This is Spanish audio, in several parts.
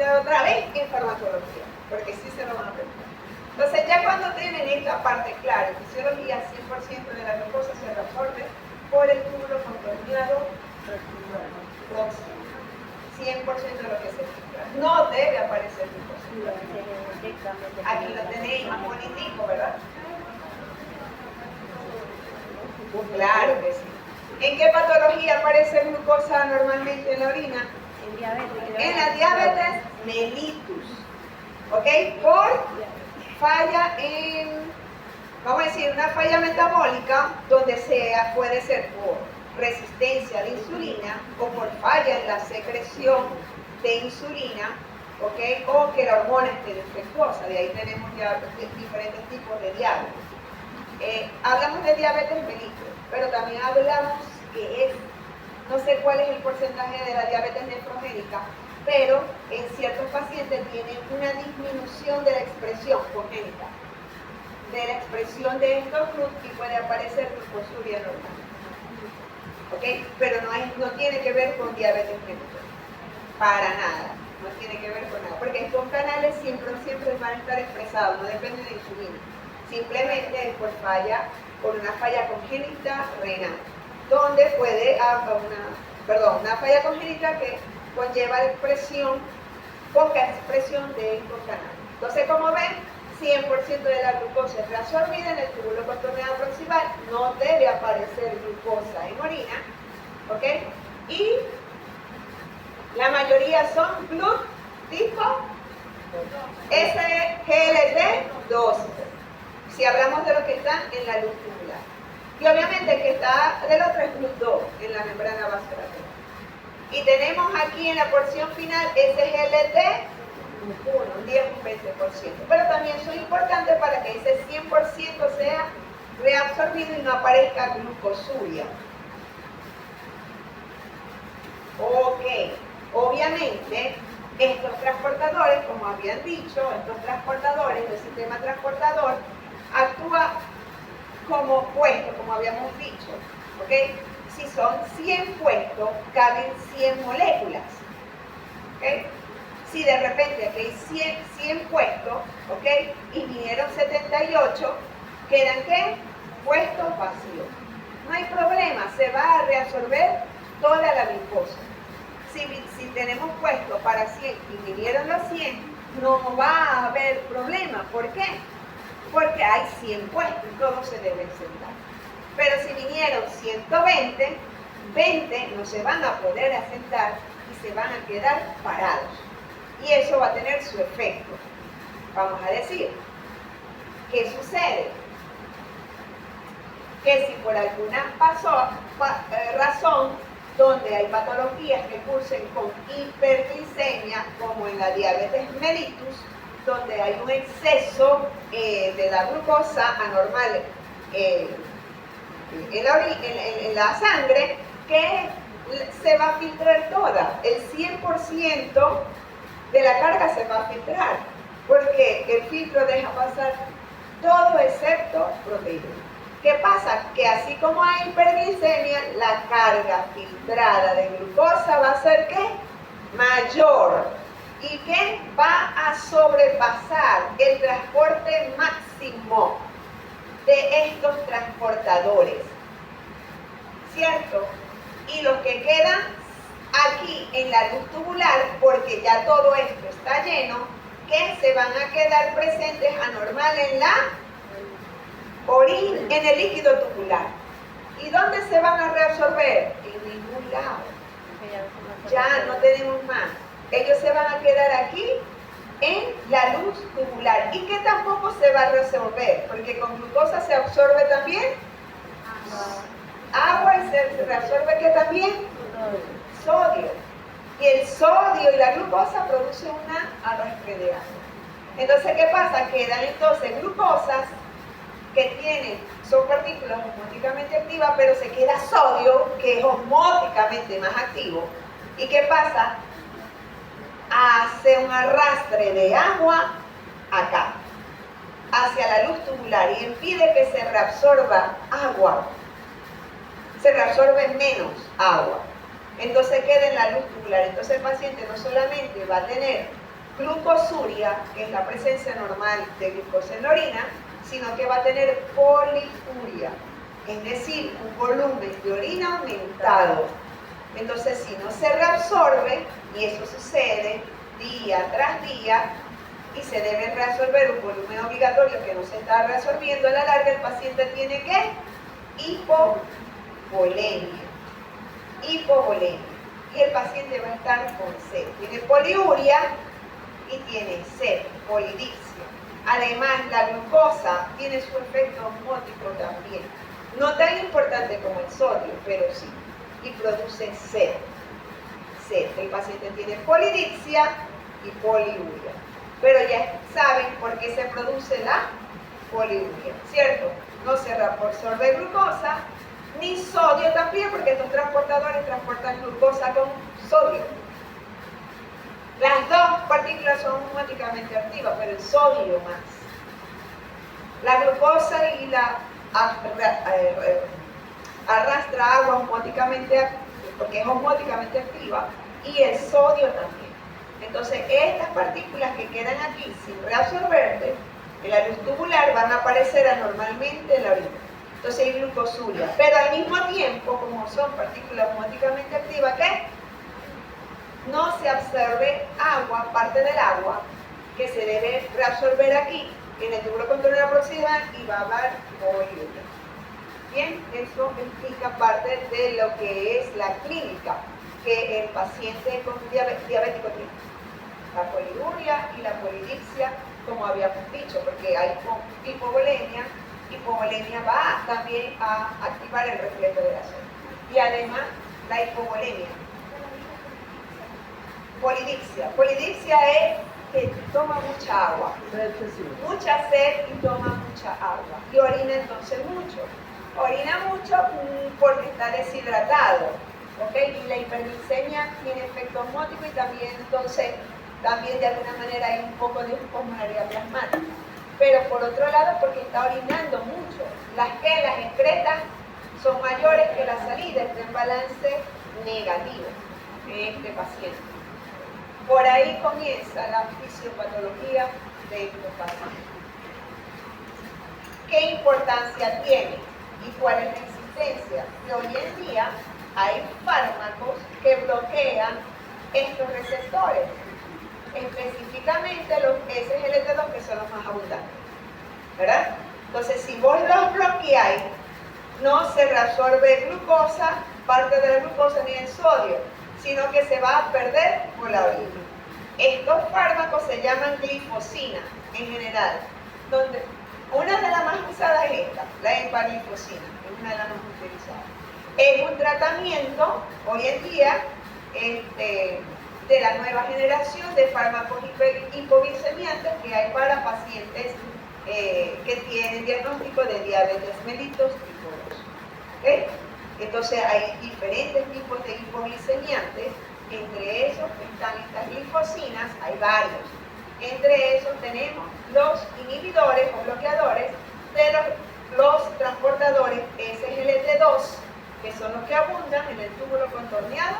estudiar otra vez en farmacología, porque sí se lo van a preguntar. Entonces ya cuando tienen esta parte clara, en fisiología 100% de la glucosa se reabsorbe por el túbulo contorneado próximo. 100% de lo que se filtra. No debe aparecer glucosa. Aquí lo tenéis más bonitico, ¿verdad? Claro que sí. ¿En qué patología aparece glucosa normalmente en la orina? En diabetes. En la diabetes mellitus. ¿Ok? Por falla en, vamos a decir, una falla metabólica donde puede ser por resistencia a la insulina o por falla en la secreción de insulina, ¿ok? O que la hormona esté defectuosa. De ahí tenemos ya diferentes tipos de diabetes. Hablamos de diabetes mellitus, pero también hablamos que no sé cuál es el porcentaje de la diabetes nefrogénica, pero en ciertos pacientes tienen una disminución de la expresión congénita, de la expresión de estos GLUT y puede aparecer glucosuria normal. ¿Ok? Pero no tiene que ver con diabetes mellitus, para nada, no tiene que ver con nada, porque estos canales siempre van a estar expresados, no dependen de insulina, simplemente es por una falla congénita renal, donde puede haber una falla congénita que conlleva poca expresión de estos canales. Entonces, como ven, 100% de la glucosa es reabsorbida en el túbulo contorneado proximal, no debe aparecer glucosa en orina, ¿ok? Y la mayoría son GLUT tipo SGLT2, si hablamos de lo que está en la luz tubular. Y obviamente el que está del otro es GLUT2 en la membrana vascular. Y tenemos aquí en la porción final SGLT1, un 10 un 20%. Pero también son importantes para que ese 100% sea reabsorbido y no aparezca glucosuria. Ok, obviamente estos transportadores, como habían dicho, estos transportadores, el sistema transportador actúa como puesto, como habíamos dicho, ¿ok? Si son 100 puestos, caben 100 moléculas, ¿ok? Si de repente aquí hay 100 puestos, ¿ok? Y vinieron 78, ¿quedan qué? Puestos vacíos. No hay problema, se va a reabsorber toda la glucosa. Si tenemos puestos para 100 y vinieron los 100, no va a haber problema. ¿Por qué? Porque hay 100 puestos y todos se deben sentar. Pero si vinieron 120, 20 no se van a poder asentar y se van a quedar parados. Y eso va a tener su efecto. Vamos a decir, ¿qué sucede? Que si por alguna razón donde hay patologías que cursen con hiperglicemia, como en la diabetes mellitus, donde hay un exceso de la glucosa anormal en la sangre, que se va a filtrar toda, el 100% de la carga se va a filtrar, porque el filtro deja pasar todo excepto proteína. ¿Qué pasa? Que así como hay hiperglicemia, la carga filtrada de glucosa va a ser ¿qué? Mayor. ¿Y qué? Va a sobrepasar el transporte máximo de estos transportadores, ¿cierto? Y los que quedan aquí en la luz tubular, porque ya todo esto está lleno, que se van a quedar presentes anormal en la orina, en el líquido tubular. ¿Y dónde se van a reabsorber? En ningún lado. Ya no tenemos más. Ellos se van a quedar aquí en la luz tubular y que tampoco se va a resolver, porque con glucosa se absorbe también agua y se reabsorbe que también sodio. Y el sodio y la glucosa producen una arrastre de agua. Entonces, ¿qué pasa? Quedan entonces glucosas que son partículas osmóticamente activas, pero se queda sodio, que es osmóticamente más activo. ¿Y qué pasa? Hace un arrastre de agua acá, hacia la luz tubular, y impide que se reabsorba agua. Se reabsorbe menos agua. Entonces queda en la luz tubular. Entonces el paciente no solamente va a tener glucosuria, que es la presencia normal de glucosa en la orina, sino que va a tener poliuria, es decir, un volumen de orina aumentado. Entonces, si no se reabsorbe, y eso sucede día tras día, y se debe reabsorber un volumen obligatorio que no se está reabsorbiendo, a la larga el paciente tiene que hipovolemia. Y el paciente va a estar con sed. Tiene poliuria y tiene sed, polidipsia. Además, la glucosa tiene su efecto osmótico también. No tan importante como el sodio, pero sí. Y produce sed. El paciente tiene polidipsia y poliuria. Pero ya saben por qué se produce la poliuria, ¿cierto? No se reabsorbe glucosa, ni sodio también, porque estos transportadores transportan glucosa con sodio. Las dos partículas son osmóticamente activas, pero el sodio más. La glucosa y la arrastra agua osmóticamente, porque es osmóticamente activa, y el sodio también. Entonces, estas partículas que quedan aquí sin reabsorberse, en la luz tubular van a aparecer anormalmente en la orina. Entonces hay glucosuria. Pero al mismo tiempo, como son partículas osmóticamente activas, ¿qué? No se absorbe agua, parte del agua, que se debe reabsorber aquí, en el túbulo contorno proximal, y va a haber poliuria. Bien, eso explica parte de lo que es la clínica que el paciente con diabético tiene. La poliuria y la polidipsia, como habíamos dicho, porque hay hipovolemia. Hipovolemia va también a activar el reflejo de la sed. Y además, la hipovolemia. Polidipsia es que toma mucha agua, mucha sed y toma mucha agua. Y orina entonces mucho. Orina mucho porque está deshidratado. ¿Okay? Y la hiperglicemia tiene efecto osmótico y también, entonces, también de alguna manera hay un poco de pulmonaridad plasmática. Pero por otro lado, porque está orinando mucho. Las excretas son mayores que la salida, está en balance negativo en este paciente. Por ahí comienza la fisiopatología de estos pacientes. ¿Qué importancia tiene y cuál es la existencia? Que hoy en día hay fármacos que bloquean estos receptores, específicamente los SGLT2, que son los más abundantes, ¿verdad? Entonces, si vos los bloqueáis, no se reabsorbe glucosa, parte de la glucosa, ni el sodio, sino que se va a perder por la orina. Estos fármacos se llaman glifosina en general, donde una de las más usadas es esta, la empaglifosina, es una de las más utilizadas. Es un tratamiento, hoy en día, de la nueva generación de fármacos hipoglicemiantes que hay para pacientes que tienen diagnóstico de diabetes mellitus tipo 2. ¿Okay? Entonces hay diferentes tipos de hipoglicemiantes, entre esos están estas glifosinas, hay varios. Entre esos tenemos los inhibidores o bloqueadores de los transportadores SGLT2, que son los que abundan en el túbulo contorneado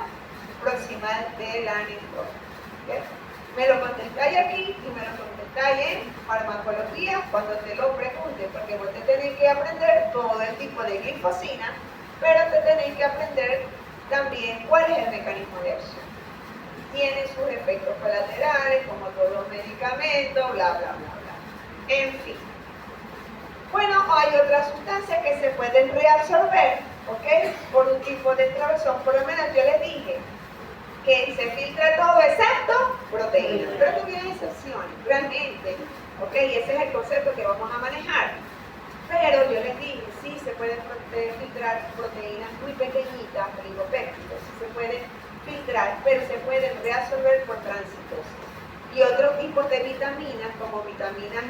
proximal de la nefrona. ¿Okay? Me lo contestáis aquí y me lo contestáis en farmacología cuando te lo pregunte, porque vos te tenéis que aprender todo el tipo de glifosina, pero te tenéis que aprender también cuál es el mecanismo de acción. Tiene sus efectos colaterales, como todo medicamento, bla, bla, bla, bla. En fin. Bueno, hay otras sustancias que se pueden reabsorber, ¿ok? Por un tipo de extravasón. Por lo menos yo les dije que se filtra todo excepto proteínas. Pero tuvieron excepciones, realmente. ¿Ok? Ese es el concepto que vamos a manejar. Pero yo les dije, sí se pueden filtrar proteínas muy pequeñitas, oligopéptidos, sí se pueden filtrar, pero se pueden reabsorber por transitosis. Y otros tipos de vitaminas, como vitaminas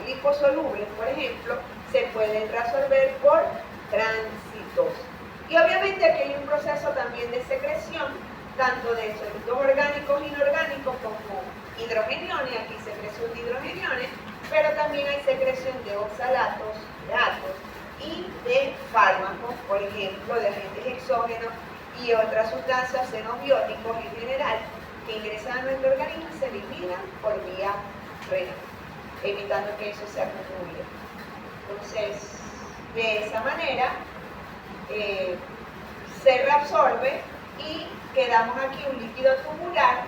liposolubles, por ejemplo, se pueden reabsorber por transitosis. Y obviamente aquí hay un proceso también de secreción, tanto de sólidos orgánicos e inorgánicos como hidrogeniones, aquí secreción de hidrogeniones, pero también hay secreción de oxalatos, hidratos y de fármacos, por ejemplo, de agentes exógenos y otras sustancias xenobióticos en general que ingresan a nuestro organismo y se eliminan renal, evitando que eso se acumule. Entonces, de esa manera, se reabsorbe y quedamos aquí un líquido tubular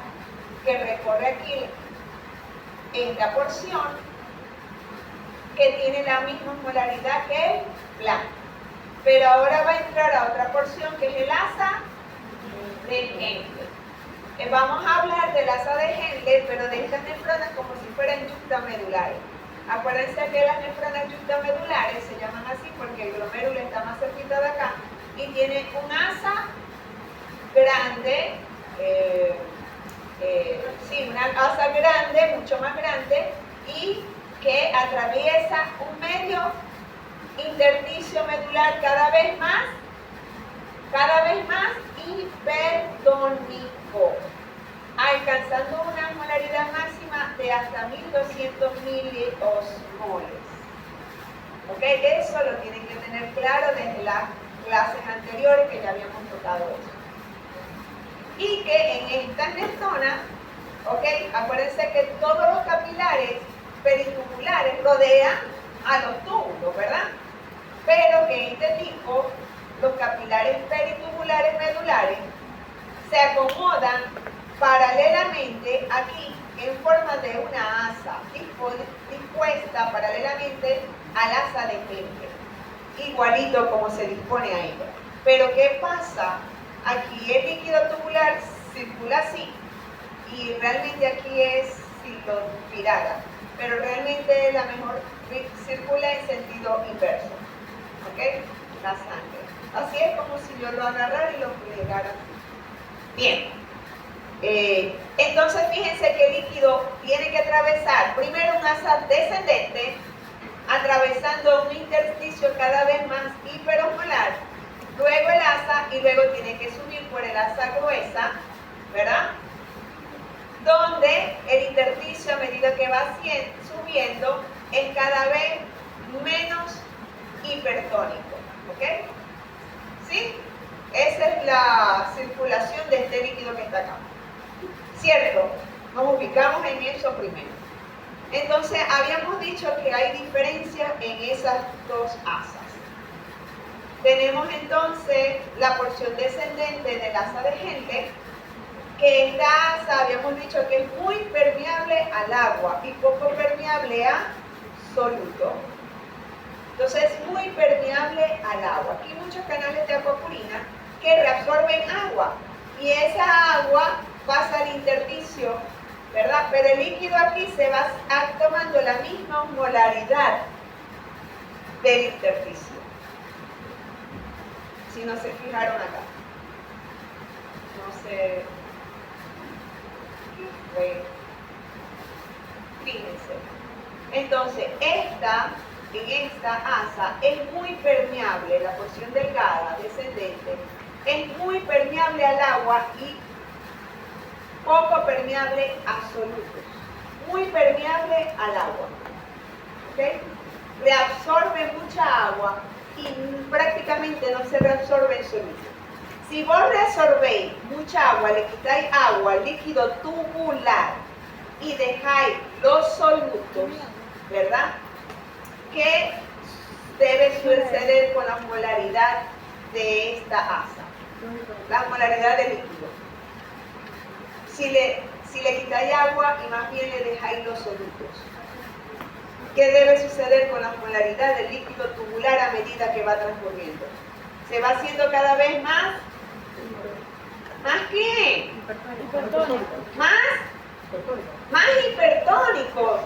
que recorre aquí esta porción que tiene la misma molaridad que el blanco. Pero ahora va a entrar a otra porción que es el asa de Henle. Vamos a hablar del asa de Henle, pero de estas nefronas como si fueran yuctamedulares. Acuérdense que las nefronas yuctamedulares se llaman así porque el glomérulo está más cerquita de acá y tiene un asa grande, una asa grande, mucho más grande, y que atraviesa un medio intersticio medular cada vez más hipertónico, alcanzando una molaridad máxima de hasta 1200 miliosmoles. ¿Ok? Eso lo tienen que tener claro desde las clases anteriores que ya habíamos tocado eso. Y que en estas nefronas, ¿ok? Acuérdense que todos los capilares peritubulares rodean a los túbulos, ¿verdad? Pero que en este tipo, los capilares peritubulares medulares se acomodan paralelamente aquí en forma de una asa dispuesta paralelamente al asa de Henle, igualito como se dispone a ella. Pero ¿qué pasa? Aquí el líquido tubular circula así y realmente aquí es ciclospirada, pero realmente la mejor circula en sentido inverso, ¿ok? La sangre. Así es como si yo lo agarrara y lo plegara. Bien. Entonces fíjense que el líquido tiene que atravesar primero un asa descendente, atravesando un intersticio cada vez más hiperosmolar, luego el asa y luego tiene que subir por el asa gruesa, ¿verdad? Donde el intersticio a medida que va subiendo es cada vez menos hipertónico, ¿ok? ¿Sí? Esa es la circulación de este líquido que está acá. ¿Cierto? Nos ubicamos en eso primero. Entonces, habíamos dicho que hay diferencia en esas dos asas. Tenemos entonces la porción descendente del asa de Henle, que esta asa habíamos dicho que es muy permeable al agua y poco permeable a soluto. Entonces es muy permeable al agua. Aquí hay muchos canales de acuapurina que reabsorben agua y esa agua pasa al intersticio, ¿verdad? Pero el líquido aquí se va tomando la misma molaridad del intersticio. Si no se fijaron acá. No sé. Fíjense. Entonces, en esta asa es muy permeable, la porción delgada, descendente, es muy permeable al agua y poco permeable a solutos. Muy permeable al agua. ¿Ok? Reabsorbe mucha agua y prácticamente no se reabsorbe en solutos. Si vos reabsorbéis mucha agua, le quitáis agua al líquido tubular y dejáis los solutos, ¿verdad? ¿Qué debe suceder con la molaridad de esta asa? La molaridad del líquido. Si le quitáis agua y más bien le dejáis los solutos, ¿qué debe suceder con la molaridad del líquido tubular a medida que va transcurriendo? Se va haciendo cada vez más. ¿Más qué? Hipertónico. Más hipertónico.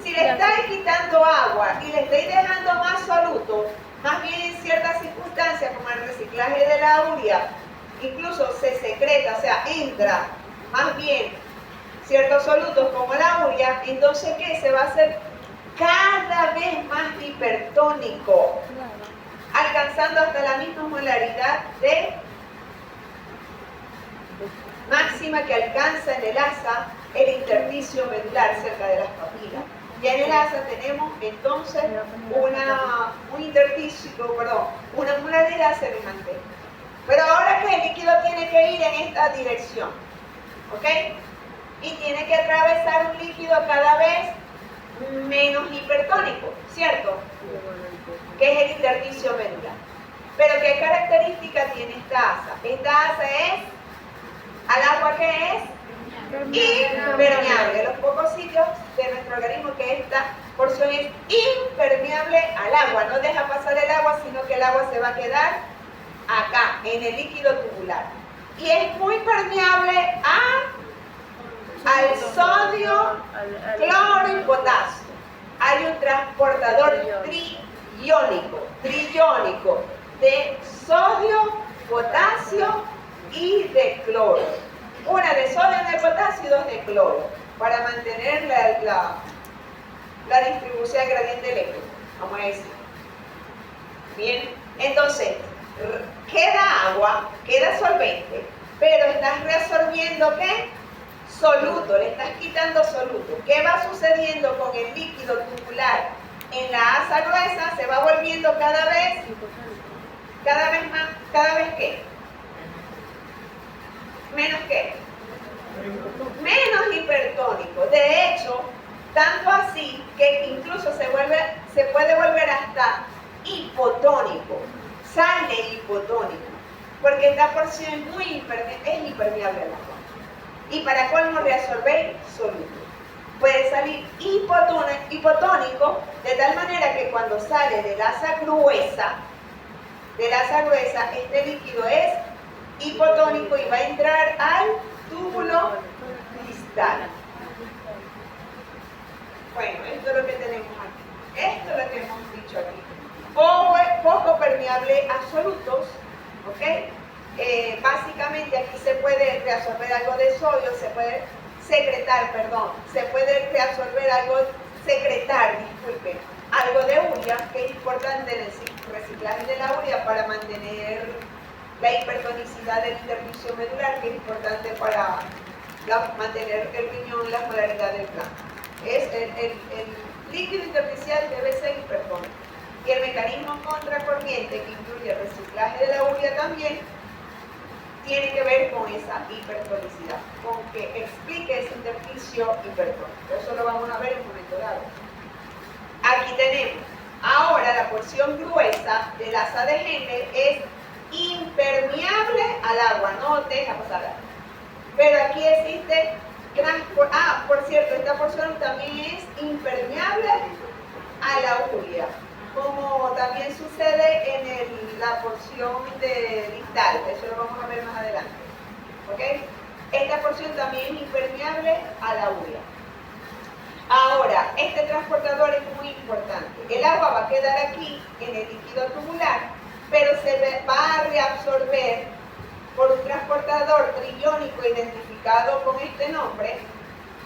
Si le estáis quitando agua y le estáis dejando más soluto, más bien en ciertas circunstancias como el reciclaje de la urea, incluso se secreta, o sea, entra más bien ciertos solutos como la urea, entonces ¿qué? Se va a hacer cada vez más hipertónico, alcanzando hasta la misma molaridad de máxima que alcanza en el asa el intersticio medular cerca de las papilas. Ya en el asa tenemos entonces una molaridad semejante. Pero ahora que el líquido tiene que ir en esta dirección, ¿ok? Y tiene que atravesar un líquido cada vez menos hipertónico, ¿cierto? Que es el intersticio medular. Pero ¿qué característica tiene esta asa? Esta asa es, al agua que es impermeable. Los pocos sitios de nuestro organismo que esta porción es impermeable al agua, no deja pasar el agua, sino que el agua se va a quedar acá, en el líquido tubular. Y es muy permeable al sodio, cloro y potasio. Hay un transportador trillónico de sodio, potasio y de cloro. Una de sodio, de potasio y dos de cloro, para mantener la distribución del gradiente eléctrico, vamos a decir. Bien, entonces, queda agua, queda solvente, pero estás reabsorbiendo ¿qué? Soluto, le estás quitando soluto. ¿Qué va sucediendo con el líquido tubular en la asa gruesa? Se va volviendo cada vez más, cada vez ¿qué? ¿Menos qué? Menos hipertónico. De hecho, tanto así que incluso se puede volver hasta hipotónico. Sale hipotónico. Porque esta porción es impermeable al agua. Y para colmo reabsorber soluto. Puede salir hipotónico de tal manera que cuando sale del asa gruesa, este líquido es hipotónico y va a entrar al túbulo distal. Bueno, esto es lo que tenemos aquí. Esto es lo que hemos dicho aquí. Poco permeable a solutos, ¿ok? Básicamente aquí se puede reabsorber algo de sodio, se puede secretar algo de urea, que es importante en el reciclaje de la urea para mantener la hipertonicidad del intersticio medular, que es importante para mantener el riñón, la molaridad del plasma. El líquido intersticial debe ser hipertónico. Y el mecanismo contracorriente, que incluye el reciclaje de la urea también, tiene que ver con esa hipertonicidad, con que explique ese intersticio hipertónico. Eso lo vamos a ver en un momento dado. Aquí tenemos, ahora la porción gruesa del asa de Henle es impermeable al agua, no deja pasar agua. Pero aquí existe, por cierto, esta porción también es impermeable a la urea, como también sucede en la porción de distal, eso lo vamos a ver más adelante. ¿Ok? Esta porción también es impermeable a la urea. Ahora, este transportador es muy importante. El agua va a quedar aquí en el líquido tubular, pero se va a reabsorber por un transportador trillónico identificado con este nombre,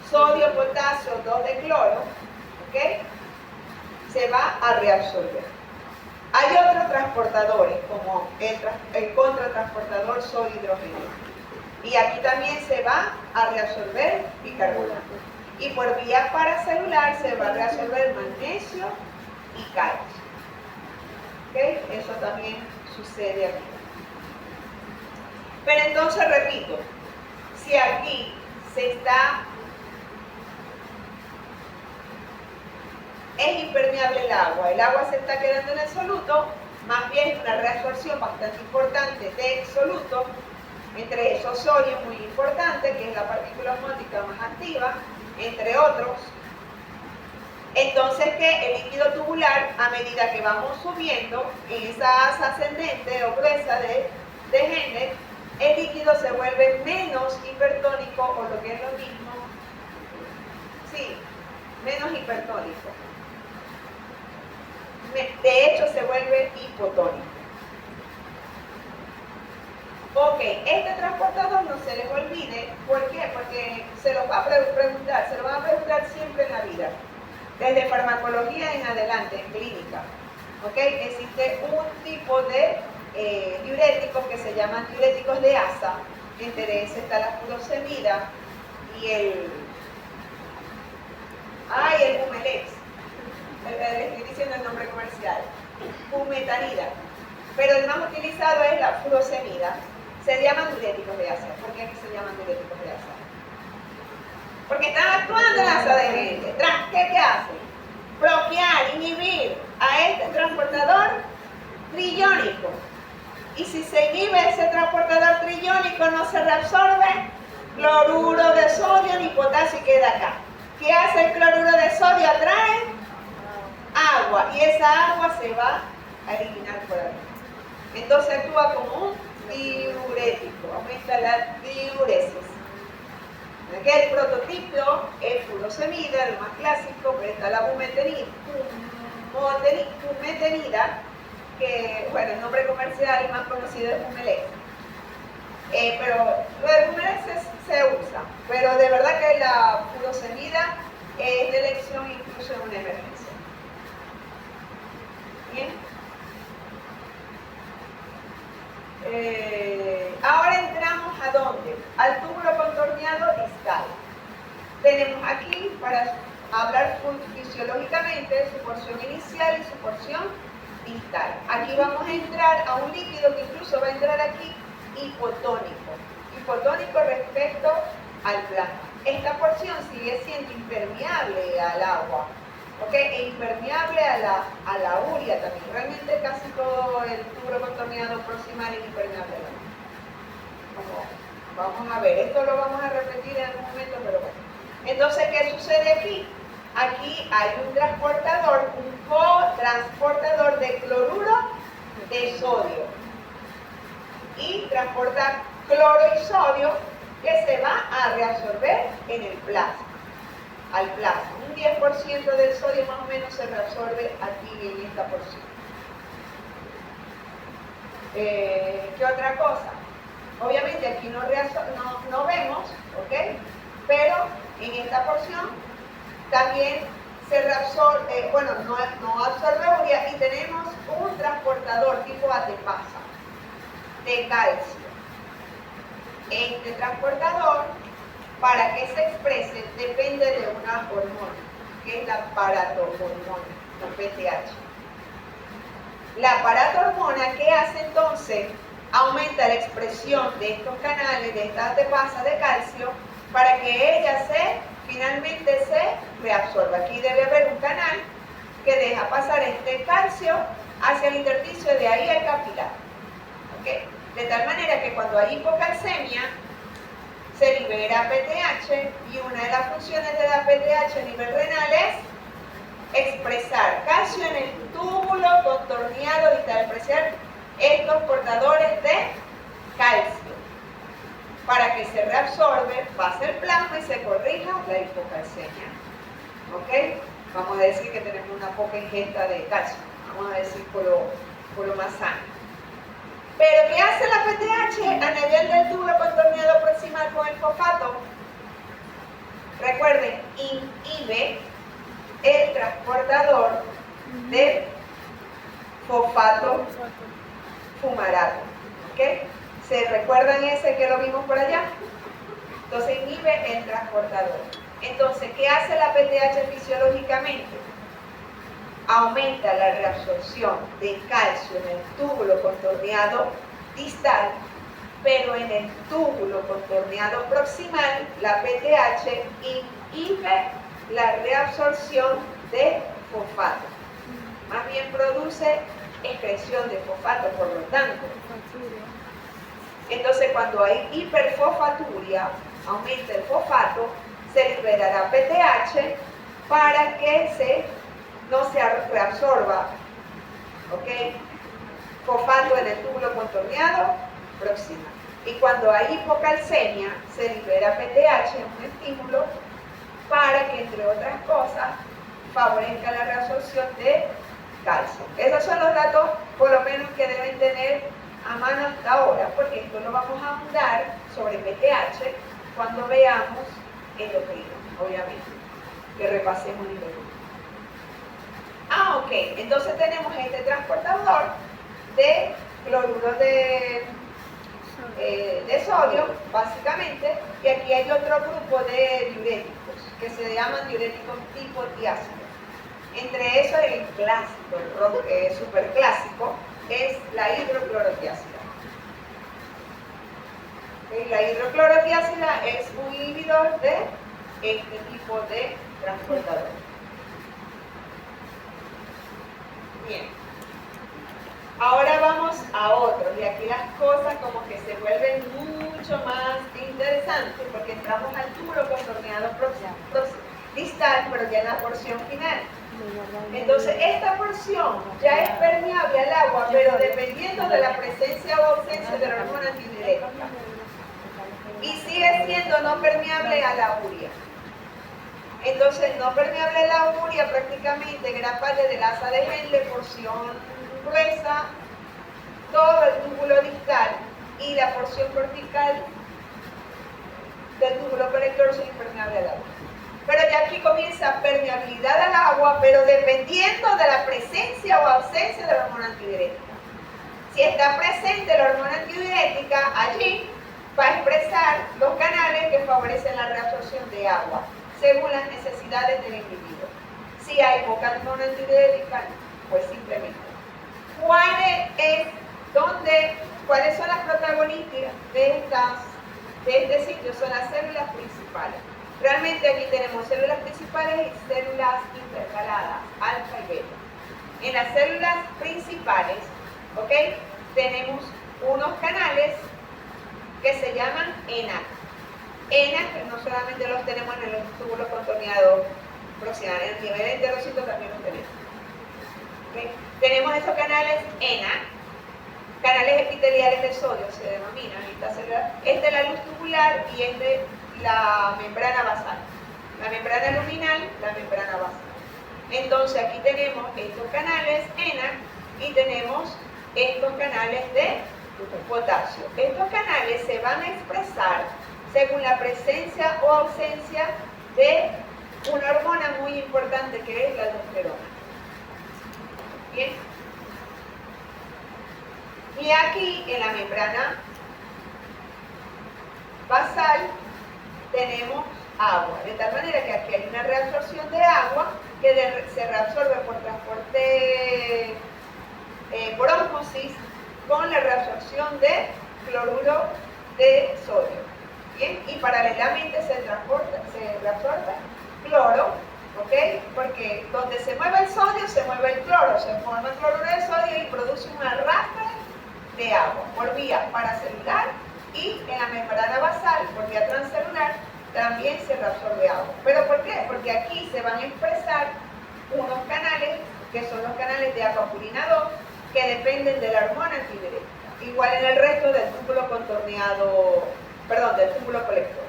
sodio, potasio, 2 de cloro, ¿ok? Se va a reabsorber. Hay otros transportadores, como el contratransportador sodio-hidrógeno. Y aquí también se va a reabsorber bicarbonato. Y por vía paracelular se va a reabsorber magnesio y calcio. ¿Okay? Eso también sucede aquí. Pero entonces repito, si aquí es impermeable el agua se está quedando en el soluto, más bien una reabsorción bastante importante de soluto, entre esos sodio muy importante, que es la partícula osmótica más activa, entre otros. Entonces que el líquido tubular, a medida que vamos subiendo en esa asa ascendente o gruesa de Henle, el líquido se vuelve menos hipertónico, o lo que es lo mismo, sí, menos hipertónico. De hecho, se vuelve hipotónico. Ok, este transportador no se les olvide. ¿Por qué? Porque se lo van a preguntar siempre en la vida. Desde farmacología en adelante, en clínica. ¿Ok? Existe un tipo de diuréticos que se llaman diuréticos de asa. Entre ese está la furosemida y el Humelex. Le estoy diciendo el nombre comercial. Fumetanida. Pero el más utilizado es la furosemida. Se llaman diuréticos de asa. ¿Por qué se llaman diuréticos de asa? Porque están actuando en la asa de Henle. ¿Qué hacen? bloquear, inhibir a este transportador triónico. Y si se inhibe ese transportador triónico, no se reabsorbe cloruro de sodio ni potasio y queda acá. ¿Qué hace el cloruro de sodio? Atrae agua y esa agua se va a eliminar por ahí. Entonces actúa como un diurético, aumenta la diuresis. El prototipo es furosemida, el más clásico, pero está la bumetenida, que, bueno, el nombre comercial más conocido es Bumelex. Pero lo de Bumelex se usa, pero de verdad que la furosemida es de elección incluso en una emergencia. Bien. Ahora entramos ¿a dónde? Al túbulo contorneado distal. Tenemos aquí, para hablar fisiológicamente, su porción inicial y su porción distal. Aquí vamos a entrar a un líquido que incluso va a entrar aquí hipotónico respecto al plasma. Esta porción sigue siendo impermeable al agua, ¿ok? E impermeable a la urea también. Realmente casi todo el túbulo contorneado proximal es impermeable al agua. Vamos a ver, esto lo vamos a repetir en algún momento, pero bueno. Entonces, ¿qué sucede aquí? Aquí hay un transportador, un cotransportador de cloruro de sodio. Y transporta cloro y sodio que se va a reabsorber en el plasma, al plasma. Un 10% del sodio más o menos se reabsorbe aquí en esta porción. ¿Qué otra cosa? Obviamente aquí no vemos, ¿ok? Pero en esta porción también se reabsorbe, no absorbe urea y tenemos un transportador tipo ATPasa de calcio. Este transportador, para que se exprese, depende de una hormona, que es la paratormona, la PTH. La paratormona, ¿qué hace entonces? Aumenta la expresión de estos canales, de esta ATPasa de calcio, para que ella finalmente se reabsorba. Aquí debe haber un canal que deja pasar este calcio hacia el intersticio, de ahí el capilar. ¿Okay? De tal manera que cuando hay hipocalcemia, se libera PTH y una de las funciones de la PTH a nivel renal es expresar calcio en el túbulo contorneado distal, expresar estos portadores de calcio para que se reabsorbe, pase el plasma y se corrija la hipocalcemia. ¿Ok? Vamos a decir que tenemos una poca ingesta de calcio, vamos a decir por lo más sano. Pero ¿qué hace la PTH a nivel del túbulo contorneado proximal con el fosfato? Recuerden, inhibe el transportador de fosfato fumarato. ¿Okay? ¿Se recuerdan ese que lo vimos por allá? Entonces inhibe el transportador. Entonces, ¿qué hace la PTH fisiológicamente? Aumenta la reabsorción de calcio en el túbulo contorneado distal, pero en el túbulo contorneado proximal, la PTH inhibe la reabsorción de fosfato. Más bien produce excreción de fosfato, por lo tanto. Entonces, cuando hay hiperfosfaturia, aumenta el fosfato, se liberará PTH para que no se reabsorba, ¿ok? Fosfato en el túbulo contorneado proximal. Y cuando hay hipocalcemia, se libera PTH, un estímulo, para que, entre otras cosas, favorezca la reabsorción de calcio. Esos son los datos, por lo menos, que deben tener a mano hasta ahora, porque esto lo vamos a ahondar sobre PTH cuando veamos endocrino, obviamente, que repasemos el endocrino. Ok, entonces tenemos este transportador de cloruro de sodio, básicamente, y aquí hay otro grupo de diuréticos que se llaman diuréticos tipo diácido. Entre esos, el clásico, el superclásico, es la hidroclorotiácida. La hidroclorotiácida es un inhibidor de este tipo de transportador. Bien. Ahora vamos a otros, y aquí las cosas como que se vuelven mucho más interesantes, porque entramos al túbulo contorneado distal, pero ya en la porción final. Entonces, esta porción ya es permeable al agua, pero dependiendo de la presencia o ausencia de la hormona antidiurética. Y sigue siendo no permeable a la urea. Entonces, no permeable a la urea prácticamente gran parte del asa de Henle, porción gruesa, todo el túbulo distal y la porción cortical del túbulo colector son impermeables al agua. Pero ya aquí comienza permeabilidad al agua, pero dependiendo de la presencia o ausencia de la hormona antidiurética. Si está presente la hormona antidiurética, allí va a expresar los canales que favorecen la reabsorción de agua, según las necesidades del individuo. Si hay poca hormona antidiurética, pues simplemente. ¿Cuáles son las protagonistas de este sitio? Son las células principales. Realmente aquí tenemos células principales y células intercaladas, alfa y beta. En las células principales, ¿ok? Tenemos unos canales que se llaman ENAC. ENAC no solamente los tenemos en el túbulo contorneado proximal, en el nivel enterocito también los tenemos. ¿Okay? Tenemos estos canales ENAC, canales epiteliales de sodio se denominan esta célula. Esta es la luz tubular y esta es la membrana basal. La membrana luminal, la membrana basal. Entonces aquí tenemos estos canales ENAC y tenemos estos canales de potasio. Estos canales se van a expresar según la presencia o ausencia de una hormona muy importante que es la aldosterona. Bien. Y aquí en la membrana basal tenemos agua, de tal manera que aquí hay una reabsorción de agua que se reabsorbe por transporte por ósmosis con la reabsorción de cloruro de sodio. Bien, y paralelamente se reabsorbe cloro, ¿ok? Porque donde se mueve el sodio se mueve el cloro, se forma el cloruro de sodio y produce un arrastre de agua por vía paracelular y en la membrana basal por vía transcelular también se reabsorbe agua. ¿Pero por qué? Porque aquí se van a expresar unos canales que son los canales de aquapurina 2 que dependen de la hormona antidiurética, igual en el resto del túbulo contorneado, perdón, del túbulo colector.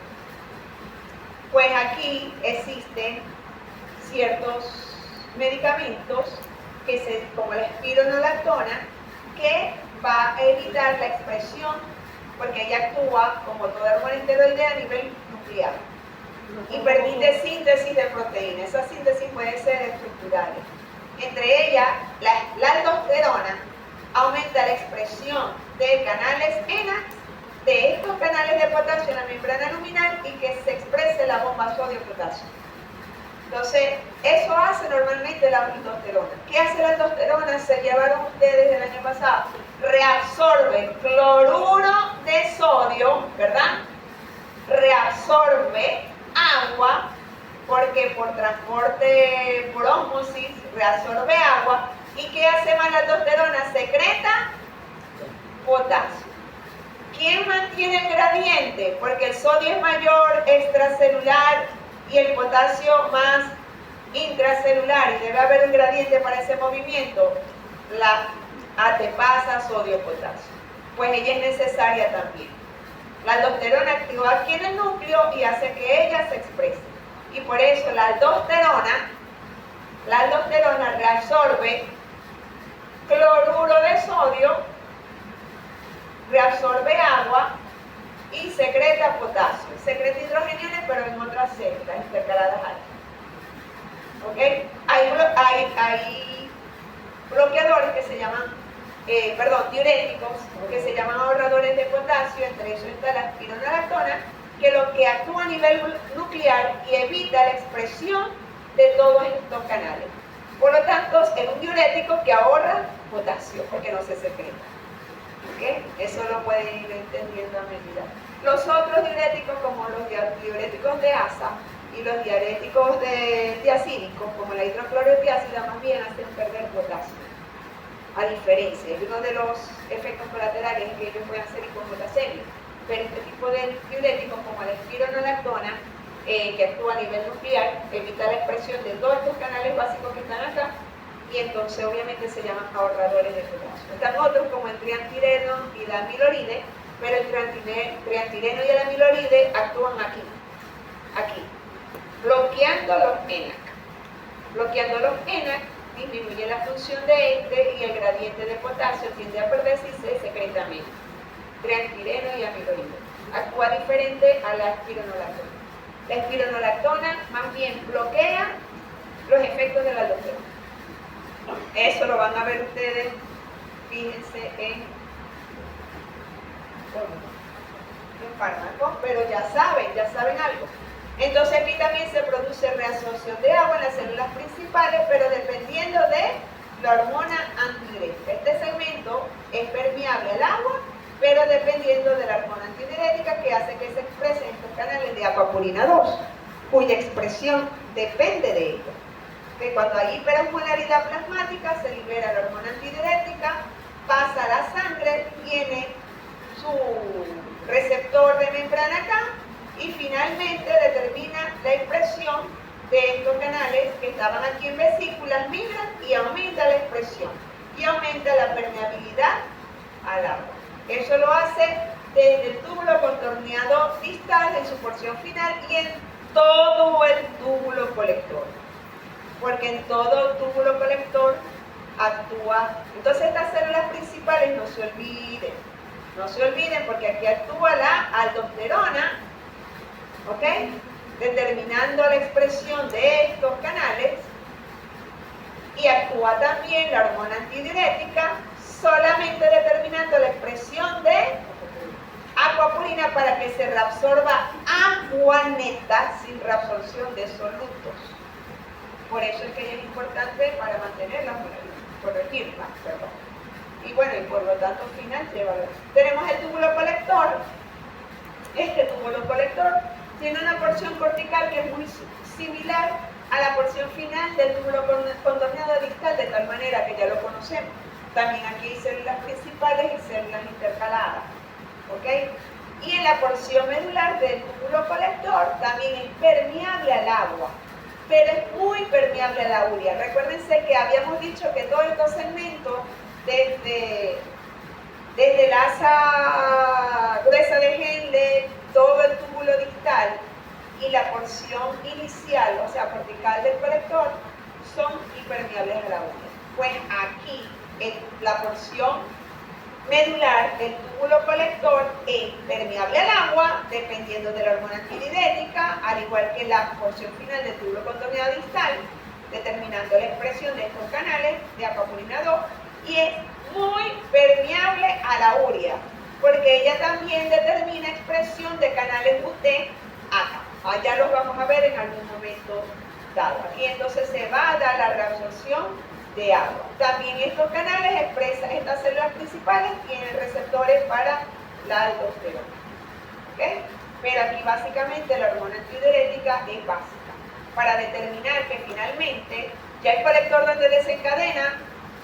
Pues aquí existen ciertos medicamentos como la espironolactona, que va a evitar la expresión, porque ella actúa como toda hormona esteroidea a nivel nuclear y permite síntesis de proteínas. Esa síntesis puede ser estructural. Entre ellas, la aldosterona aumenta la expresión de canales ENAC, de estos canales de potasio en la membrana luminal y que se exprese la bomba sodio-potasio. Entonces, eso hace normalmente la aldosterona. ¿Qué hace la aldosterona? Se llevaron ustedes el año pasado. Reabsorbe cloruro de sodio, ¿verdad? Reabsorbe agua, porque por transporte por ósmosis reabsorbe agua. ¿Y qué hace más la aldosterona? Secreta potasio. ¿Quién mantiene el gradiente? Porque el sodio es mayor extracelular y el potasio más intracelular, y debe haber un gradiente para ese movimiento, la ATPasa sodio-potasio. Pues ella es necesaria también. La aldosterona actúa aquí en el núcleo y hace que ella se exprese. Y por eso la aldosterona reabsorbe cloruro de sodio, reabsorbe agua y secreta potasio. Secreta hidrogeniones, pero en otras células intercaladas altas. ¿Ok? Hay bloqueadores que se llaman, diuréticos, que se llaman ahorradores de potasio. Entre ellos está la espironolactona, que lo que actúa a nivel nuclear y evita la expresión de todos estos canales. Por lo tanto, es un diurético que ahorra potasio, porque no se secreta. ¿Okay? Eso lo pueden ir entendiendo a medida. Los otros diuréticos, como los diuréticos de asa y los diuréticos tiacídicos, como la hidroclorotiazida, más bien hacen perder potasio. a diferencia. Y uno de los efectos colaterales es que ellos pueden hacer hipoglutasemia. Pero este tipo de diuréticos, como la espironolactona, que actúa a nivel nuclear, evita la expresión de todos estos canales básicos que están acá, y entonces obviamente se llaman ahorradores de potasio. Están otros como el triantireno y la amiloride, pero el triantireno y el amiloride actúan aquí, bloqueando los ENaC. Bloqueando los ENaC disminuye la función de este y el gradiente de potasio tiende a perderse y se secreta menos. Triantireno y amiloride. Actúa diferente a la espironolactona. La espironolactona más bien bloquea los efectos de la aldosterona. Eso lo van a ver ustedes, fíjense en fármaco, pero ya saben algo. Entonces aquí también se produce reabsorción de agua en las células principales, pero dependiendo de la hormona antidiurética. Este segmento es permeable al agua, pero dependiendo de la hormona antidiurética que hace que se expresen estos canales de aquaporina 2, cuya expresión depende de ello. Que cuando hay hiperosmolaridad plasmática se libera la hormona antidiurética, pasa a la sangre, tiene su receptor de membrana acá y finalmente determina la expresión de estos canales que estaban aquí en vesículas, migran y aumenta la expresión y aumenta la permeabilidad al agua. Eso lo hace desde el túbulo contorneado distal en su porción final y en todo el túbulo colector. Porque en todo túbulo colector actúa. Entonces estas células principales no se olviden porque aquí actúa la aldosterona, ¿ok? Determinando la expresión de estos canales, y actúa también la hormona antidiurética, solamente determinando la expresión de aquaporina para que se reabsorba agua neta sin reabsorción de solutos. Por eso es que es importante para mantener la corregirla, perdón. Y bueno, y por lo tanto final llévalo. Tenemos el túbulo colector. Este túbulo colector tiene una porción cortical que es muy similar a la porción final del túbulo contorneado distal, de tal manera que ya lo conocemos. También aquí hay células principales y células intercaladas, ¿ok? Y en la porción medular del túbulo colector también es permeable al agua, pero es muy permeable a la urea. Recuérdense que habíamos dicho que todos estos segmentos, desde la asa gruesa de Henle, todo el túbulo distal y la porción inicial, o sea, cortical del colector, son impermeables a la urea. Pues aquí, en la porción medular del túbulo colector es permeable al agua, dependiendo de la hormona antidiurética, al igual que la porción final del túbulo contorneado distal, determinando la expresión de estos canales de aquaporina 2, y es muy permeable a la urea, porque ella también determina expresión de canales UT acá. Allá los vamos a ver en algún momento dado. Aquí entonces se va a dar la reabsorción de agua. También estos canales expresan, estas células principales tienen receptores para la aldosterona. ¿Okay? Pero aquí básicamente la hormona antidiurética es básica para determinar que finalmente ya el colector donde desencadena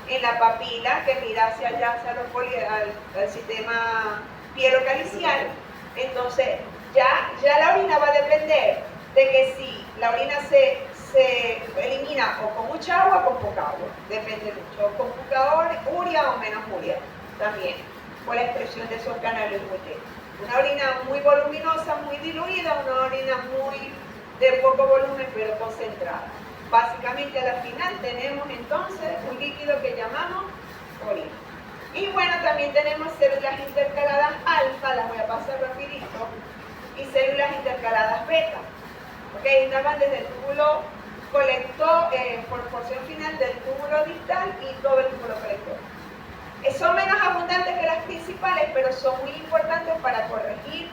en la papila que mira hacia allá, hacia al sistema pielocalicial. Entonces ya la orina va a depender de que si la orina se elimina o con mucha agua o con poca agua, depende mucho, o con poca urea o menos urea también, por la expresión de esos canales UT. Una orina muy voluminosa, muy diluida, una orina muy de poco volumen pero concentrada. Básicamente a la final tenemos entonces un líquido que llamamos orina. Y bueno, también tenemos células intercaladas alfa, las voy a pasar rapidito, y células intercaladas beta. ¿Okay? Estas van desde el túbulo colector, por porción final del túbulo distal y todo el túbulo colector. Son menos abundantes que las principales, pero son muy importantes para corregir,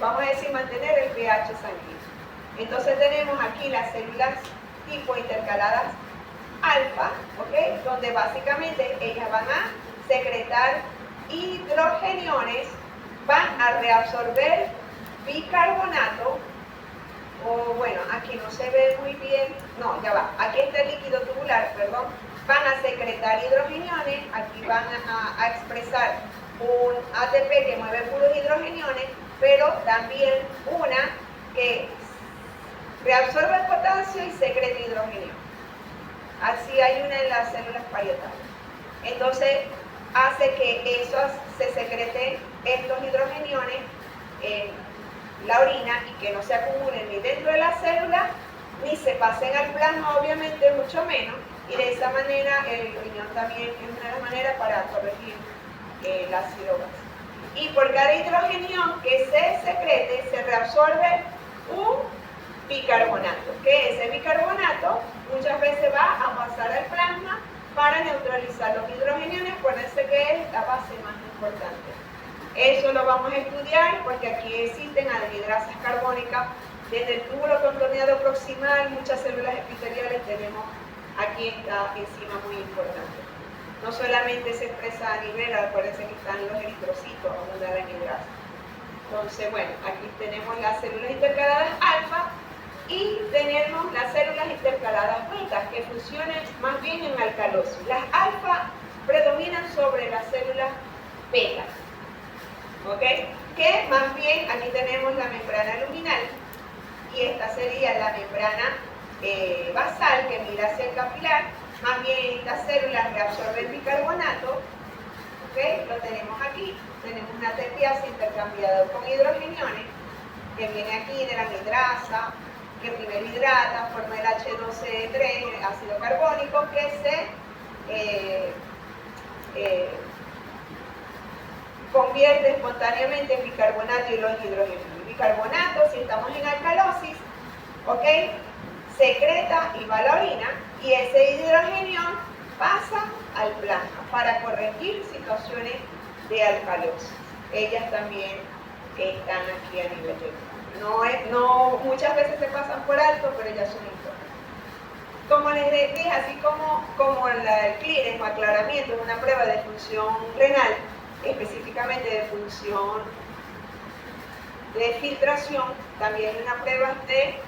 vamos a decir, mantener el pH sanguíneo. Entonces tenemos aquí las células tipo intercaladas alfa, ¿okay? Donde básicamente ellas van a secretar hidrogeniones, van a reabsorber bicarbonato, o bueno, aquí no se ve muy bien, no, ya va, aquí está el líquido tubular, perdón, van a secretar hidrogeniones, aquí van a expresar un ATP que mueve puros hidrogeniones, pero también una que reabsorbe el potasio y secreta hidrogenio. Así hay una en las células parietales. Entonces hace que se secreten estos hidrogeniones en la orina y que no se acumulen ni dentro de la célula ni se pasen al plasma, obviamente, mucho menos. Y de esa manera el riñón también es una de las maneras para corregir el ácido gástrico. Y por cada hidrogenión que se secrete se reabsorbe un bicarbonato, que ese bicarbonato muchas veces va a pasar al plasma para neutralizar los hidrogeniones. Acuérdense que es la base más importante. Eso lo vamos a estudiar porque aquí existen anhidrasas carbónicas desde el túbulo contorneado proximal, muchas células epiteliales tenemos aquí esta enzima muy importante. No solamente se expresa a nivel, acuérdense que están los eritrocitos, abunda la anhidrasa. Entonces, bueno, aquí tenemos las células intercaladas alfa y tenemos las células intercaladas beta, que funcionan más bien en alcalosis. Las alfa predominan sobre las células beta, ¿ok? Que más bien aquí tenemos la membrana luminal y esta sería la membrana basal que mira hacia el capilar. Más bien estas células reabsorben bicarbonato, ¿ok? Lo tenemos aquí. Tenemos una tequiasa intercambiada con hidrogeniones que viene aquí de la anhidrasa, que primero hidrata, forma el H12-3, ácido carbónico, que se convierte espontáneamente en bicarbonato y los hidrogenos. El bicarbonato, si estamos en alcalosis, ¿ok?, secreta y va a la orina, y ese hidrogenio pasa al plasma para corregir situaciones de alcalosis. Ellas también están aquí a nivel de muchas veces se pasan por alto, pero ellas son importantes. Como les dije, así como el clearance o aclaramiento es una prueba de función renal, específicamente de función de filtración, también una prueba de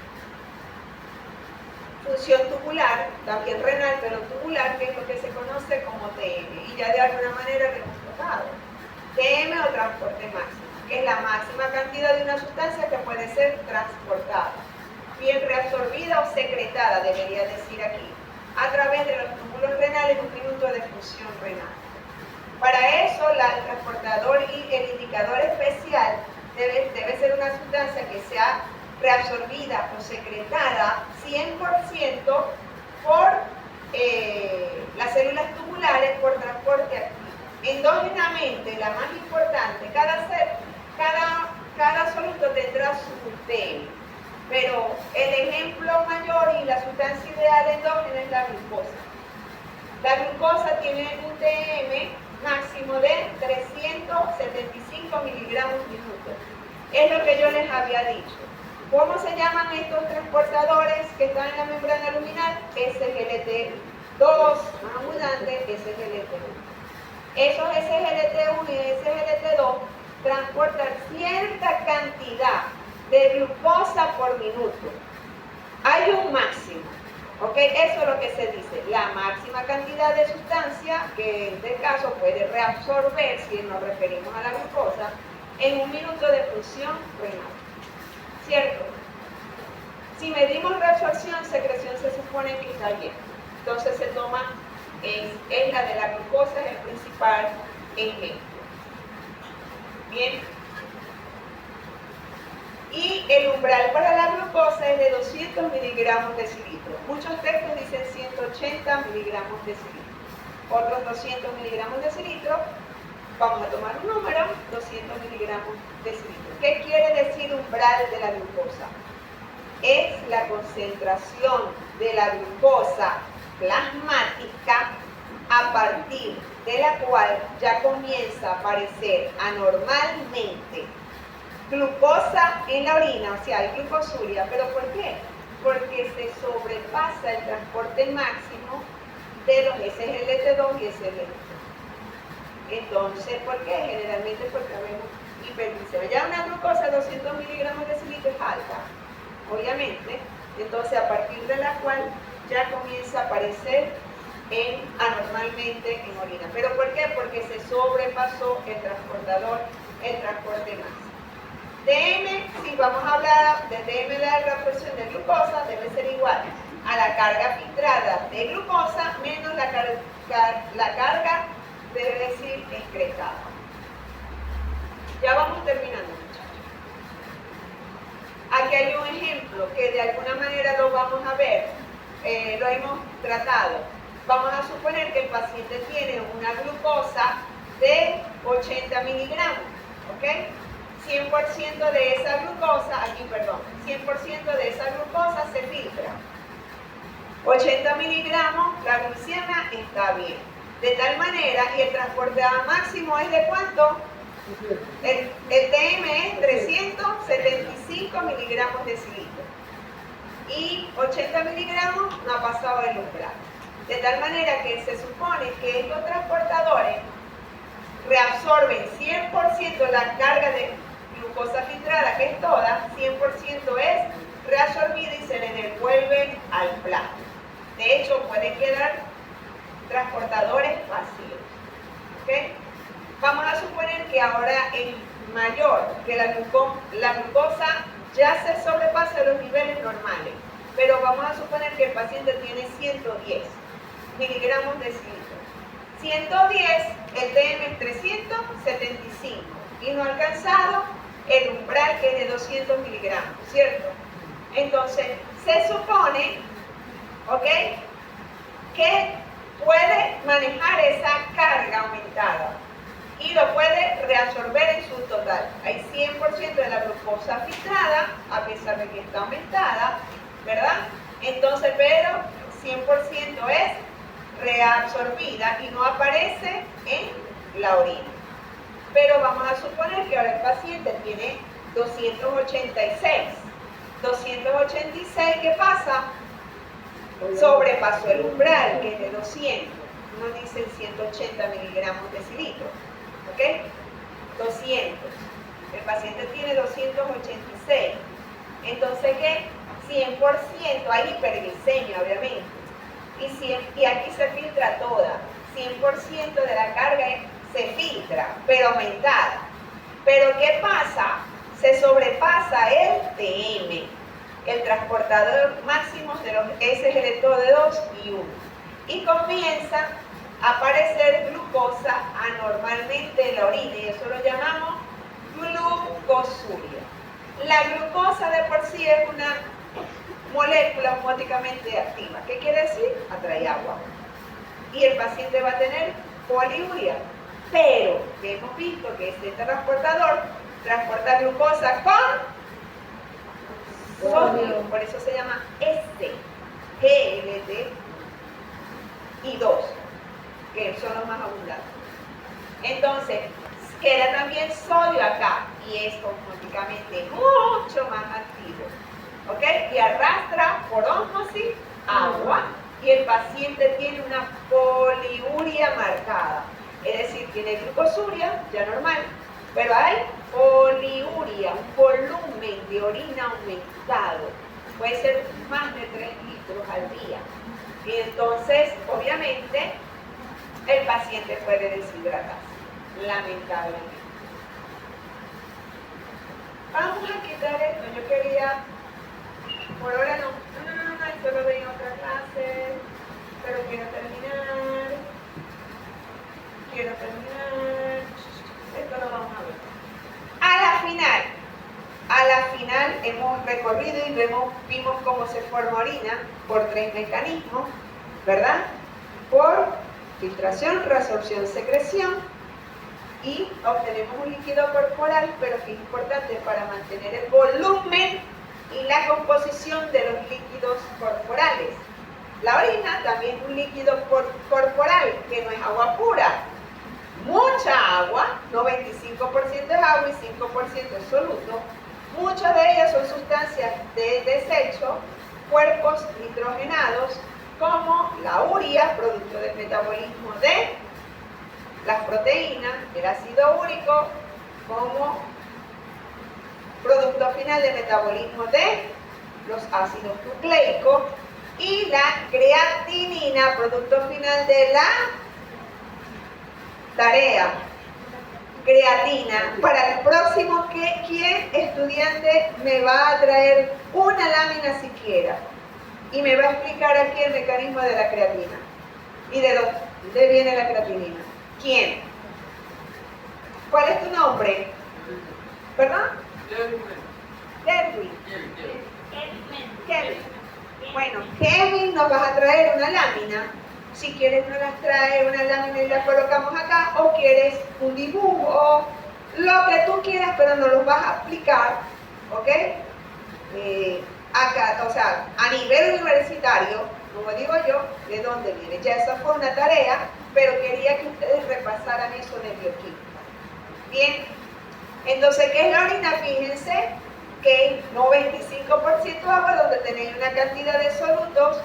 función tubular, también renal, pero tubular, que es lo que se conoce como TM, y ya de alguna manera lo hemos tratado. TM o transporte máximo, que es la máxima cantidad de una sustancia que puede ser transportada, bien reabsorbida o secretada, debería decir aquí, a través de los túbulos renales en un minuto de función renal. Para eso, el transportador y el indicador especial debe ser una sustancia que sea reabsorbida o secretada 100% por las células tubulares por transporte activo. Endógenamente, la más importante, cada sólido tendrá su TM, pero el ejemplo mayor y la sustancia ideal endógena es la glucosa. La glucosa tiene un TM máximo de 375 miligramos minuto. Es lo que yo les había dicho. ¿Cómo se llaman estos transportadores que están en la membrana luminal? SGLT2, más abundante, SGLT1. Esos SGLT1 y SGLT2 transportan cierta cantidad de glucosa por minuto. Hay un máximo, ¿ok? Eso es lo que se dice, la máxima cantidad de sustancia que en este caso puede reabsorber, si nos referimos a la glucosa, en un minuto de función renal. ¿Cierto? Si medimos reabsorción, secreción se supone que está bien. Entonces se toma, es la de la glucosa, es el principal ejemplo. Bien. Y el umbral para la glucosa es de 200 miligramos decilitro. Muchos textos dicen 180 miligramos decilitro. Otros 200 miligramos decilitro. Vamos a tomar un número, 200 miligramos decilitro. ¿Qué quiere decir umbral de la glucosa? Es la concentración de la glucosa plasmática a partir de la cual ya comienza a aparecer anormalmente glucosa en la orina, o sea, hay glucosuria. ¿Pero por qué? Porque se sobrepasa el transporte máximo de los SGLT2 y SGLT3. Entonces, ¿por qué? Generalmente porque vemos hiperglicemia. Ya una glucosa de 200 miligramos de decilitro es alta, obviamente. Entonces, a partir de la cual ya comienza a aparecer anormalmente en orina. ¿Pero por qué? Porque se sobrepasó el transportador, el transporte máximo. DM, si vamos a hablar de DM de la reabsorción de glucosa, debe ser igual a la carga filtrada de glucosa menos la carga, debe decir, excretada. Ya vamos terminando, muchachos. Aquí hay un ejemplo que de alguna manera lo vamos a ver, lo hemos tratado. Vamos a suponer que el paciente tiene una glucosa de 80 miligramos, ¿ok? 100% de esa glucosa, 100% de esa glucosa se filtra. 80 miligramos, la glucemia está bien. De tal manera, y el transporte máximo es de ¿cuánto? El TM es 375 miligramos de cilindro. Y 80 miligramos no ha pasado el umbral. De tal manera que se supone que estos transportadores reabsorben 100% la carga de glucosa filtrada, que es toda, 100% es reabsorbida y se le devuelve al plato. De hecho, pueden quedar transportadores vacíos. ¿Okay? Vamos a suponer que ahora es mayor, que la glucosa ya se sobrepasa los niveles normales, pero vamos a suponer que el paciente tiene 110 miligramos de cilindro. 110, el TM es 375 y no ha alcanzado el umbral que es de 200 miligramos, ¿cierto? Entonces, se supone, ¿ok?, que puede manejar esa carga aumentada y lo puede reabsorber en su total. Hay 100% de la glucosa filtrada, a pesar de que está aumentada, ¿verdad? Entonces, pero 100% es reabsorbida y no aparece en la orina. Pero vamos a suponer que ahora el paciente tiene 286. 286, ¿qué pasa? Sobrepasó el umbral, que es de 200. No dicen 180 miligramos de cilindro. ¿Ok? 200. El paciente tiene 286. Entonces, ¿qué? 100%, hay hiperglicemia, obviamente. Y aquí se filtra toda. 100% de la carga se filtra, pero aumentada. Pero ¿qué pasa? Se sobrepasa el TM, el transportador máximo de los S es electrodo de 2 y 1. Y comienza a aparecer glucosa anormalmente en la orina, y eso lo llamamos glucosuria. La glucosa de por sí es una molécula osmóticamente activa. ¿Qué quiere decir? Atrae agua. Y el paciente va a tener poliuria. Pero hemos visto que este transportador transporta glucosa con sodio, por eso se llama SGLT y 2, que son los más abundantes. Entonces, queda también sodio acá y es osmóticamente mucho más activo. ¿Ok? Y arrastra por ósmosis agua y el paciente tiene una poliuria marcada. Es decir, tiene glucosuria, ya normal, pero hay poliuria, un volumen de orina aumentado. Puede ser más de 3 litros al día. Y entonces, obviamente, el paciente puede deshidratarse, lamentablemente. Vamos a quitar esto. Yo quería, por ahora no, esto lo veo en otra clase, pero quiero terminar. Esto lo vamos a ver. A la final hemos recorrido y vimos cómo se forma orina por 3 mecanismos, ¿verdad? Por filtración, reabsorción, secreción, y obtenemos un líquido corporal, pero que es importante para mantener el volumen y la composición de los líquidos corporales. La orina también es un líquido corporal, que no es agua pura. Mucha agua, 95% es agua y 5% es soluto. Muchas de ellas son sustancias de desecho, cuerpos nitrogenados, como la urea, producto del metabolismo de las proteínas, el ácido úrico, como producto final del metabolismo de los ácidos nucleicos, Y la creatinina, producto final de la tarea. Creatina. Para el próximo, ¿quién estudiante me va a traer una lámina siquiera? Y me va a explicar aquí el mecanismo de la creatina. ¿Y de dónde viene la creatinina? ¿Quién? ¿Cuál es tu nombre? ¿Perdón? Kevin. Kevin. Bueno, Kevin nos vas a traer una lámina. Si quieres nos las trae una lámina y la colocamos acá, o quieres un dibujo, lo que tú quieras, pero nos los vas a aplicar, ¿ok? Acá, o sea, a nivel universitario, como digo yo, ¿de dónde viene? Ya esa fue una tarea, pero quería que ustedes repasaran eso de bioquímica. Bien, entonces, ¿qué es la orina? Fíjense que 95% agua, donde tenéis una cantidad de solutos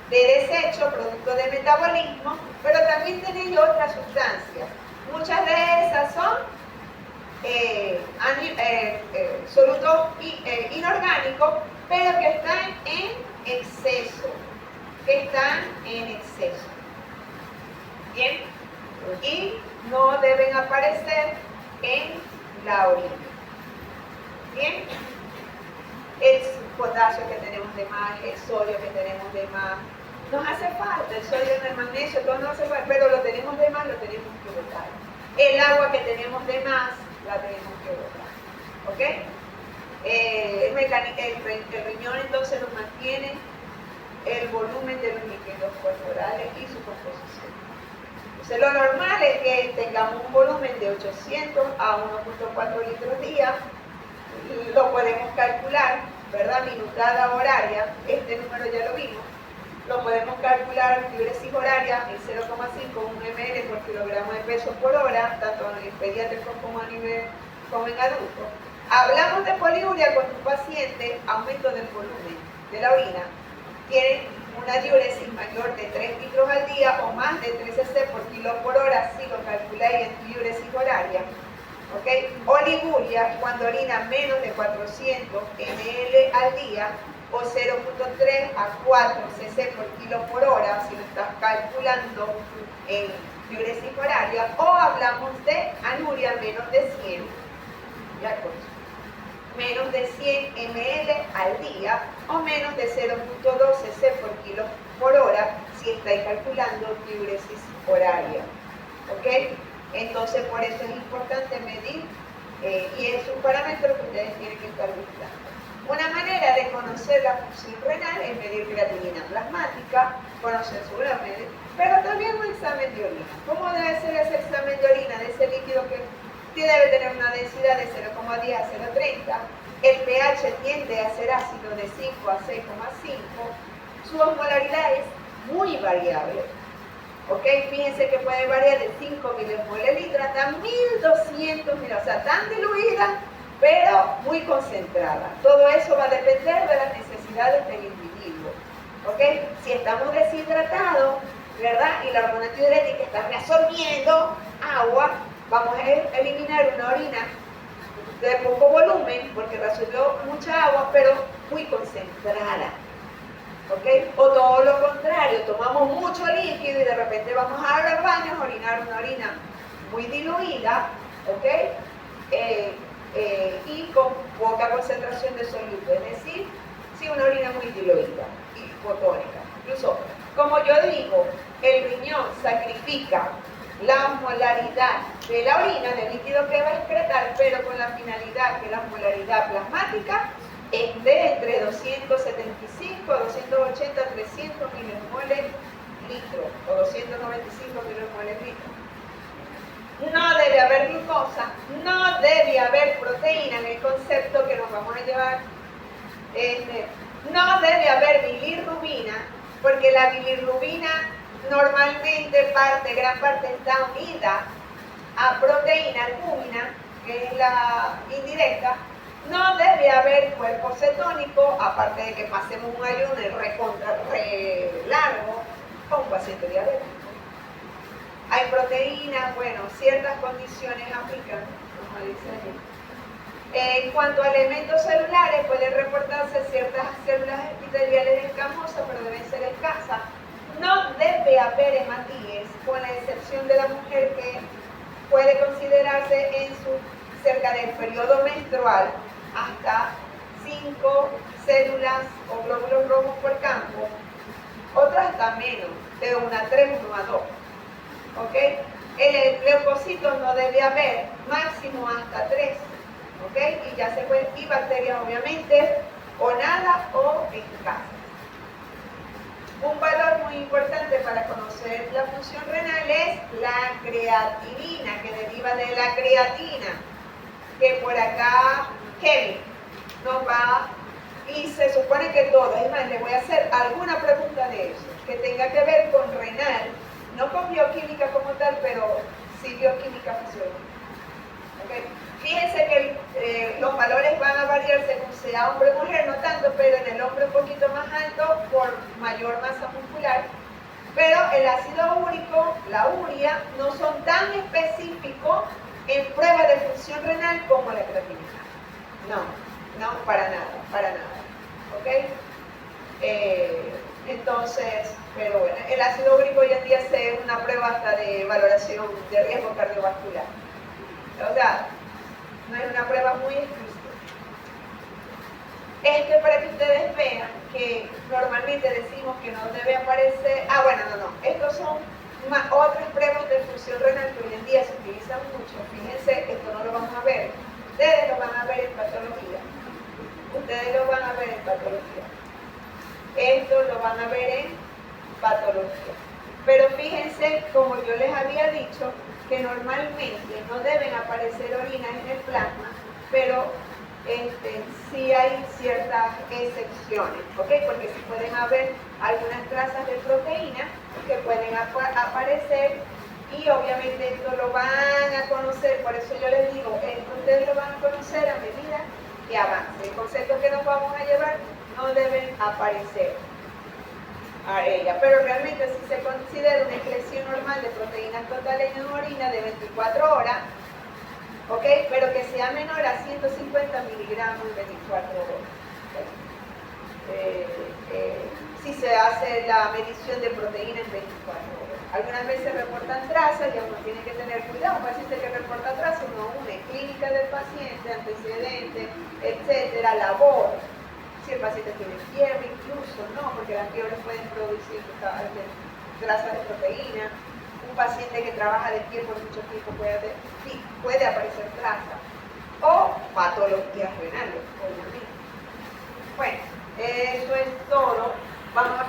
de desecho, producto de metabolismo, pero también tenéis otras sustancias. Muchas de esas son solutos inorgánicos, pero que están en exceso. Bien, y no deben aparecer en la orina. Bien, el potasio que tenemos de más, el sodio que tenemos de más, nos hace falta, el sodio, el magnesio, todo nos hace falta, pero lo tenemos de más, lo tenemos que botar. El agua que tenemos de más, la tenemos que botar. ¿Ok? El riñón entonces nos mantiene el volumen de los líquidos corporales y su composición. Entonces lo normal es que tengamos un volumen de 800 a 1.4 litros día. Lo podemos calcular, ¿verdad? Minutada horaria, este número ya lo vimos. Lo podemos calcular diuresis horaria en 0,5 ml por kilogramo de peso por hora, tanto en pediátricos como en adultos. Hablamos de poliuria cuando un paciente, aumento del volumen de la orina, tiene una diuresis mayor de 3 litros al día o más de 3 cc por kilo por hora, si lo calculáis en diuresis horaria. ¿Okay? Oliguria, cuando orina menos de 400 ml al día o 0.3 a 4 cc por kilo por hora, si lo estás calculando en diuresis horaria, o hablamos de anuria menos de 100, ¿de acuerdo? Menos de 100 ml al día o menos de 0.2 cc por kilo por hora, si estáis calculando diuresis horaria. ¿Ok? Entonces, por eso es importante medir y es un parámetro que ustedes tienen que estar buscando. Una manera de conocer la función renal es medir creatinina plasmática, conocer su gramaje, pero también un examen de orina. ¿Cómo debe ser ese examen de orina de ese líquido que debe tener una densidad de 0,10 a 0,30? El pH tiende a ser ácido de 5 a 6,5. Su osmolaridad es muy variable. ¿Ok? Fíjense que puede variar de 5 milimol litro hasta 1200 mil, o sea, tan diluida, pero muy concentrada. Todo eso va a depender de las necesidades del individuo. ¿Ok? Si estamos deshidratados, ¿verdad? Y la hormona tiroides está reabsorbiendo agua, vamos a eliminar una orina de poco volumen, porque reabsorbió mucha agua, pero muy concentrada. ¿Okay? O todo lo contrario, tomamos mucho líquido y de repente vamos a los baños a orinar una orina muy diluida, ¿okay? Y con poca concentración de soluto, es decir, sí, una orina muy diluida y hipotónica. Incluso, como yo digo, el riñón sacrifica la osmolaridad de la orina, del líquido que va a excretar, pero con la finalidad que la osmolaridad plasmática esté entre 275, 280, 300 milimoles litro o 295 milimoles litro. No debe haber glucosa, no debe haber proteína en el concepto que nos vamos a llevar. No debe haber bilirrubina, porque la bilirrubina normalmente gran parte está unida a proteína albúmina, que es la indirecta. No debe haber cuerpo cetónico, aparte de que pasemos un ayuno largo con un paciente diabético. Hay proteínas, bueno, ciertas condiciones aplican, como dice allí. En cuanto a elementos celulares, pueden reportarse ciertas células epiteliales escamosas, pero deben ser escasas. No debe haber hematíes, con la excepción de la mujer que puede considerarse en cerca del periodo menstrual hasta 5 células o glóbulos rojos por campo, otras hasta menos, de 1 a 3, 1 a 2. ¿Ok? El leucocitos no debe haber, máximo hasta 3. ¿Ok? Y ya se puede, y bacterias obviamente, o nada o escasas. Un valor muy importante para conocer la función renal es la creatinina, que deriva de la creatina, que por acá Kevin nos va, y se supone que todo, es más, le voy a hacer alguna pregunta de eso, que tenga que ver con renal, no con bioquímica como tal, pero sí bioquímica fisiológica. ¿Okay? Fíjense que los valores van a variar según sea hombre o mujer, no tanto, pero en el hombre un poquito más alto por mayor masa muscular. Pero el ácido úrico, la urea, no son tan específicos en pruebas de función renal como la creatinina. No, para nada. ¿Ok? Entonces, pero bueno, el ácido úrico hoy en día es una prueba hasta de valoración de riesgo cardiovascular. O sea, no es una prueba muy explícita. Para que ustedes vean que normalmente decimos que no debe aparecer. Estos son otras pruebas de función renal que hoy en día se utilizan mucho. Fíjense, esto no lo vamos a ver. Ustedes lo van a ver en patología. Esto lo van a ver en patología. Pero fíjense, como yo les había dicho, que normalmente no deben aparecer orinas en el plasma, pero sí hay ciertas excepciones, ¿ok? Porque sí pueden haber algunas trazas de proteína que pueden aparecer, y obviamente esto lo van a conocer, por eso yo les digo, esto ustedes lo van a conocer a medida que avance. El concepto que nos vamos a llevar no deben aparecer a ella, pero realmente si se considera una excreción normal de proteínas totales en orina de 24 horas, ¿ok? Pero que sea menor a 150 miligramos en 24 horas. Si se hace la medición de proteína en 24 horas. Algunas veces reportan trazas y uno tiene que tener cuidado. Un paciente que reporta trazas, uno une clínica del paciente, antecedentes, etcétera, labor. Si el paciente tiene fiebre, incluso, no, porque las fiebres pueden producir trazas de proteína. Un paciente que trabaja de pie por mucho tiempo puede aparecer trazas. O patologías renales, obviamente. Bueno, eso es todo.